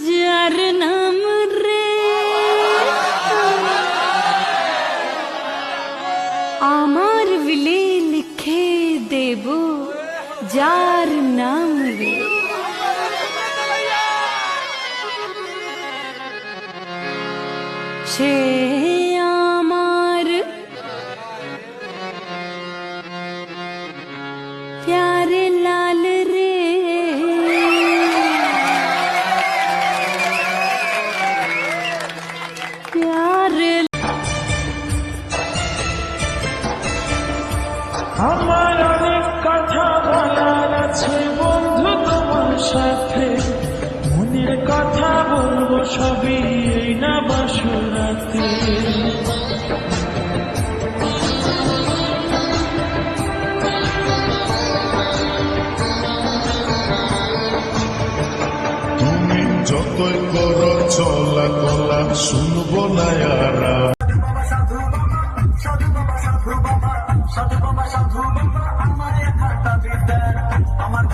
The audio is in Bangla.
যার নাম রে আমার বিলে লিখে দেব, যার নাম রে সে আমার प्यारे लाल रे। प्यारे আমার অনেক কথা বলার আছে বন্ধু তোমার সাথে, মনের কথা বলবো সবই এই না বাসরাতে। তুমি যতই করো চলা কলা শুনবো না আর। সাধু বাবা সাধু বাবা আমার এক হাতটা বিদ্যা আমার